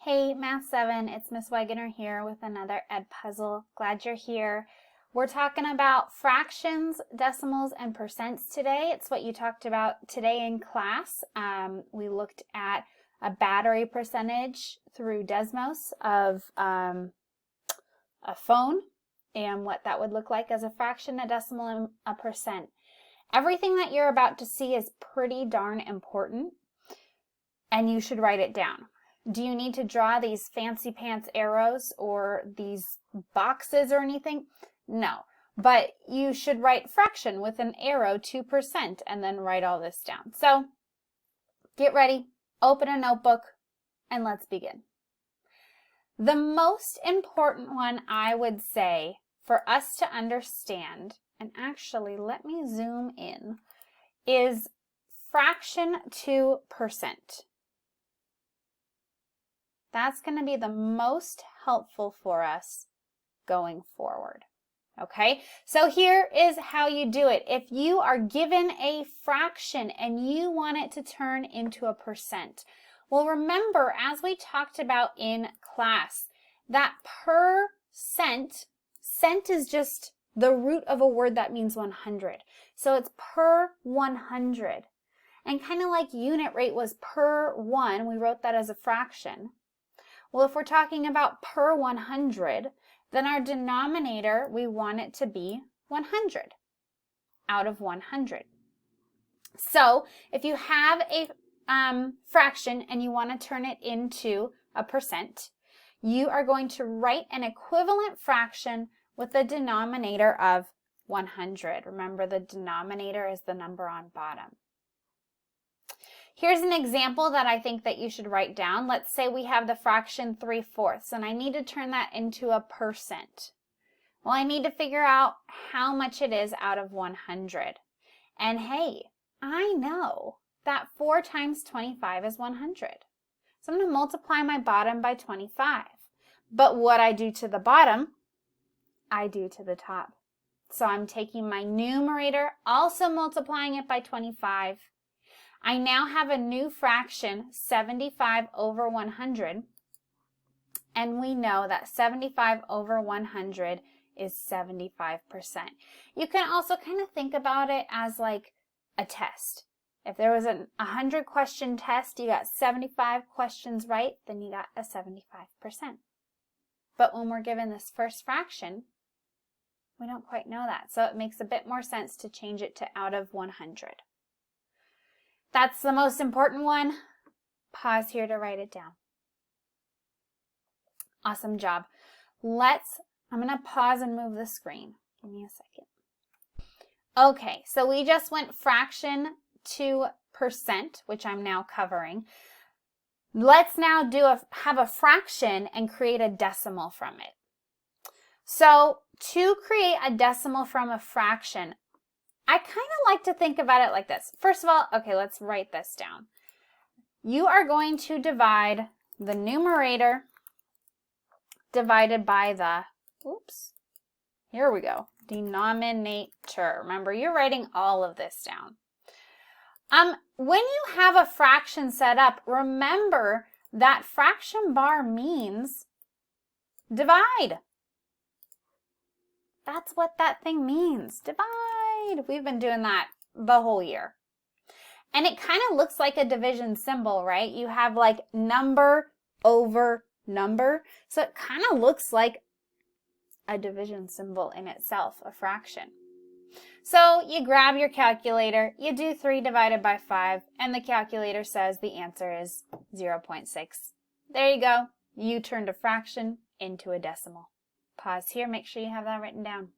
Hey, Math 7, it's Miss Wegener here with another EdPuzzle. Glad you're here. We're talking about fractions, decimals, and percents today. It's what you talked about today in class. We looked at a battery percentage through Desmos of a phone and what that would look like as a fraction, a decimal, and a percent. Everything that you're about to see is pretty darn important, and you should write it down. Do you need to draw these fancy pants arrows or these boxes or anything? No, but you should write fraction with an arrow to percent and then write all this down. So get ready, open a notebook, and let's begin. The most important one I would say for us to understand, and actually let me zoom in, is fraction to percent. That's going to be the most helpful for us going forward. Okay, so here is how you do it. If you are given a fraction and you want it to turn into a percent, well, remember, as we talked about in class, that percent, cent is just the root of a word that means 100. So it's per 100. And kind of like unit rate was per 1, we wrote that as a fraction. Well, if we're talking about per 100, then our denominator, we want it to be 100 out of 100. So if you have a fraction and you want to turn it into a percent, you are going to write an equivalent fraction with the denominator of 100. Remember, the denominator is the number on bottom. Here's an example that I think that you should write down. Let's say we have the fraction 3/4, and I need to turn that into a percent. Well, I need to figure out how much it is out of 100. And hey, I know that 4 times 25 is 100. So I'm going to multiply my bottom by 25. But what I do to the bottom, I do to the top. So I'm taking my numerator, also multiplying it by 25. I now have a new fraction, 75 over 100, and we know that 75 over 100 is 75%. You can also kind of think about it as like a test. If there was a 100 question test, you got 75 questions right, then you got a 75%. But when we're given this first fraction, we don't quite know that, so it makes a bit more sense to change it to out of 100. That's the most important one. Pause here to write it down. Awesome job. I'm going to pause and move the screen. Give me a second. Okay, so we just went fraction to percent, which I'm now covering. Let's now have a fraction and create a decimal from it. So to create a decimal from a fraction, I kind of like to think about it like this. First of all, okay, let's write this down. You are going to divide the numerator divided by the, here we go, denominator. Remember, you're writing all of this down. When you have a fraction set up, remember that fraction bar means divide. That's what that thing means, divide. We've been doing that the whole year. And it kind of looks like a division symbol, right? You have like number over number. So it kind of looks like a division symbol in itself, a fraction. So you grab your calculator, you do 3 divided by 5, and the calculator says the answer is 0.6. There you go. You turned a fraction into a decimal. Pause here, make sure you have that written down.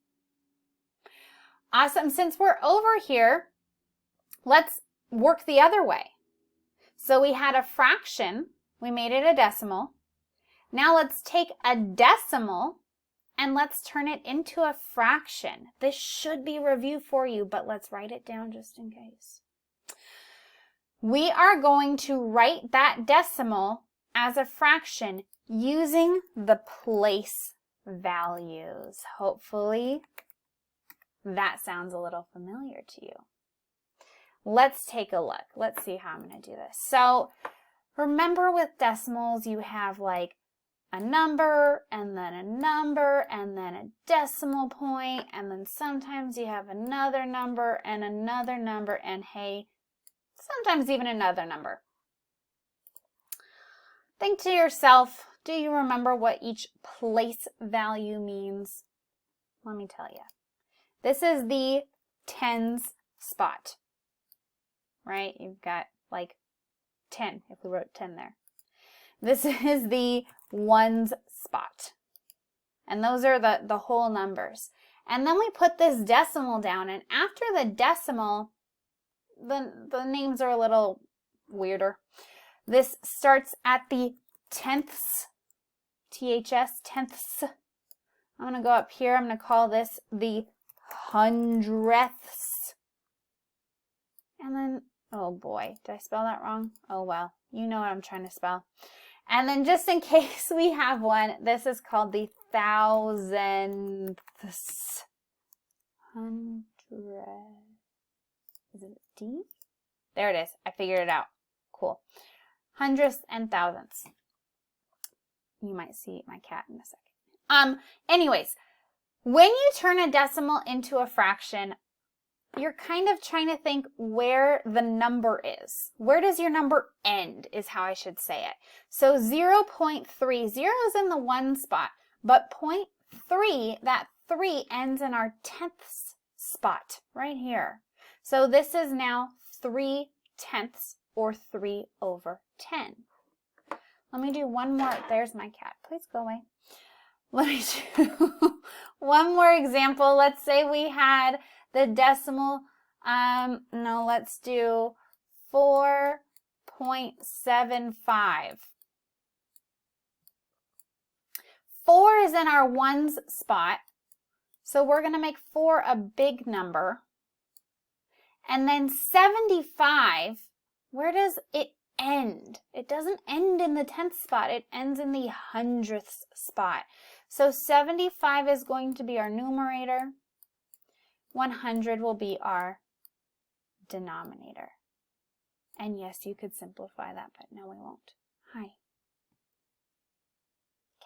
Awesome. Since we're over here, let's work the other way. So we had a fraction, we made it a decimal. Now let's take a decimal and let's turn it into a fraction. This should be review for you, but let's write it down just in case. We are going to write that decimal as a fraction using the place values. Hopefully that sounds a little familiar to you. Let's take a look. Let's see how I'm going to do this. So Remember with decimals, you have like a number and then a number and then a decimal point, and then sometimes you have another number and another number, and hey, sometimes even another number. Think to yourself, do you remember what each place value means? Let me tell you. This is the tens spot, right? You've got like 10, if we wrote 10 there. This is the ones spot. And those are the whole numbers. And then we put this decimal down, and after the decimal, the names are a little weirder. This starts at the tenths, THS, tenths. I'm going to go up here. I'm going to call this the hundredths. And then, oh boy, did I spell that wrong? Oh well, you know what I'm trying to spell. And then just in case we have one, this is called the thousandths. Is it D? There it is. I figured it out. Cool. Hundredths and thousandths. You might see my cat in a second. Anyways, when you turn a decimal into a fraction, you're kind of trying to think where the number is. Where does your number end, is how I should say it. So 0.3, 0 is in the one spot, but 0.3, that 3 ends in our tenths spot right here. So this is now 3 tenths, or 3 over 10. Let me do one more. There's my cat. Please go away. Let me do one more example. Let's say we had the decimal, no, let's do 4.75. 4 is in our ones spot, so we're going to make 4 a big number. And then 75, where does it end? It doesn't end in the tenth spot, it ends in the hundredths spot. So 75 is going to be our numerator. 100 will be our denominator. And yes, you could simplify that, but no, we won't. Hi.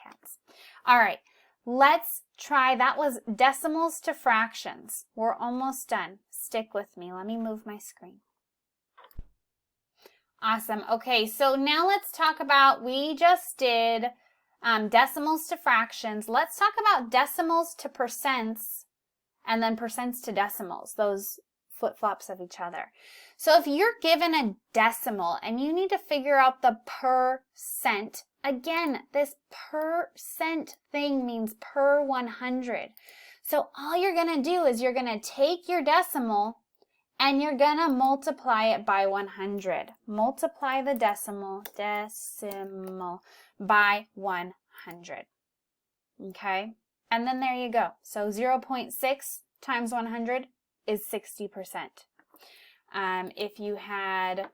Cats. All right, let's try. That was decimals to fractions. We're almost done. Stick with me. Let me move my screen. Awesome. Okay, so now let's talk about, we just did decimals to fractions. Let's talk about decimals to percents, and then percents to decimals, those flip-flops of each other. So if you're given a decimal and you need to figure out the percent, again, this percent thing means per 100. So all you're going to do is you're going to take your decimal and you're going to multiply it by 100. Multiply the decimal by 100. Okay? And then there you go. So 0.6 times 100 is 60%. If you had,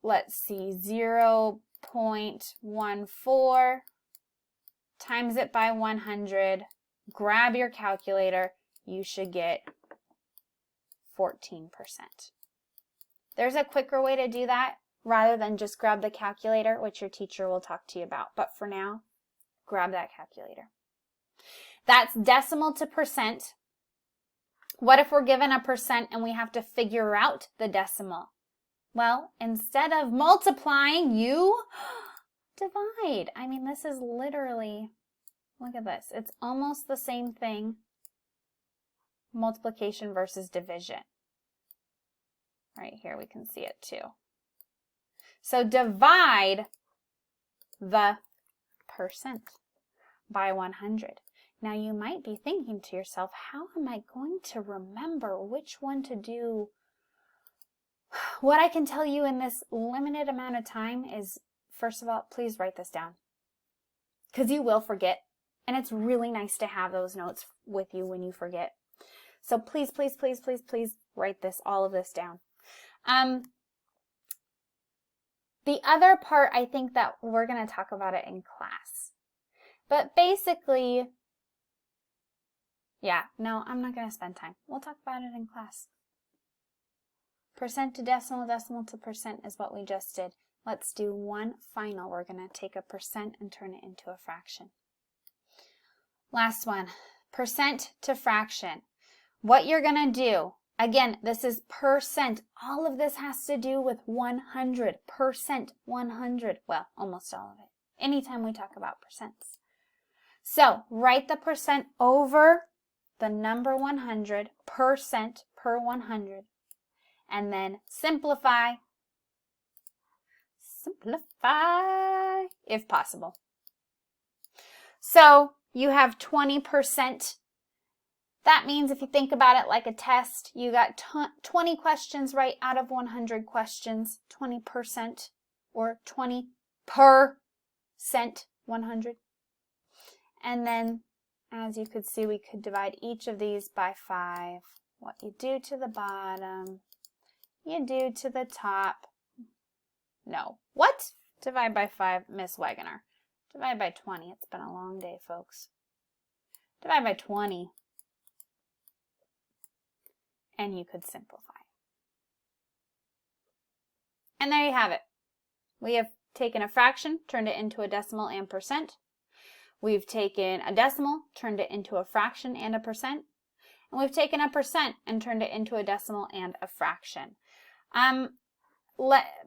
let's see, 0.14 times it by 100, grab your calculator, you should get 14%. There's a quicker way to do that rather than just grab the calculator, which your teacher will talk to you about. But for now, grab that calculator. That's decimal to percent. What if we're given a percent and we have to figure out the decimal? Well, instead of multiplying, you divide. I mean, this is literally, look at this. It's almost the same thing. Multiplication versus division. Right here, we can see it too. So divide the percent by 100. Now you might be thinking to yourself, how am I going to remember which one to do? What I can tell you in this limited amount of time is, first of all, please write this down, because you will forget, and it's really nice to have those notes with you when you forget. So please, please, please, please, please write this, all of this down. The other part, I think that we're going to talk about it in class. But basically, yeah, no, I'm not going to spend time. We'll talk about it in class. Percent to decimal, decimal to percent is what we just did. let's do one final. We're going to take a percent and turn it into a fraction. Last one, percent to fraction. What you're going to do, again, this is percent. All of this has to do with 100%, 100. Well, almost all of it. Anytime we talk about percents. So write the percent over the number 100, percent per 100, and then simplify if possible. So you have 20%. That means if you think about it like a test, you got 20 questions right out of 100 questions, 20% or 20%, 100. And then, as you could see, we could divide each of these by 5. What you do to the bottom, you do to the top. No. What? Divide by 5, Miss Wagoner. Divide by 20. It's been a long day, folks. Divide by 20. And you could simplify. And there you have it. We have taken a fraction, turned it into a decimal and percent. We've taken a decimal, turned it into a fraction and a percent. And we've taken a percent and turned it into a decimal and a fraction.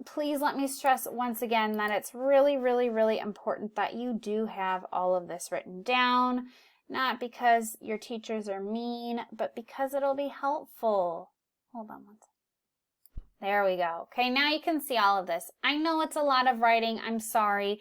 Please let me stress once again that it's really, really, really important that you do have all of this written down. Not because your teachers are mean, but because it'll be helpful. Hold on one second. There we go. Okay, now you can see all of this. I know it's a lot of writing. I'm sorry.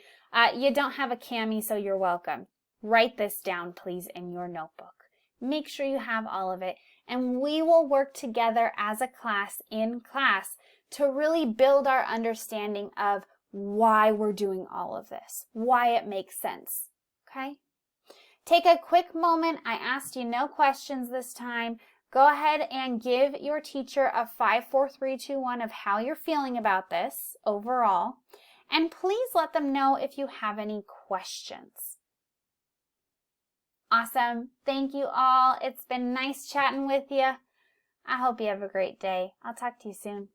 You don't have a Cami, so you're welcome. Write this down, please, in your notebook. Make sure you have all of it, and we will work together as a class in class to really build our understanding of why we're doing all of this, why it makes sense, okay? Take a quick moment. I asked you no questions this time. Go ahead and give your teacher a 5, 4, 3, 2, 1 of how you're feeling about this overall. And please let them know if you have any questions. Awesome. Thank you all. It's been nice chatting with you. I hope you have a great day. I'll talk to you soon.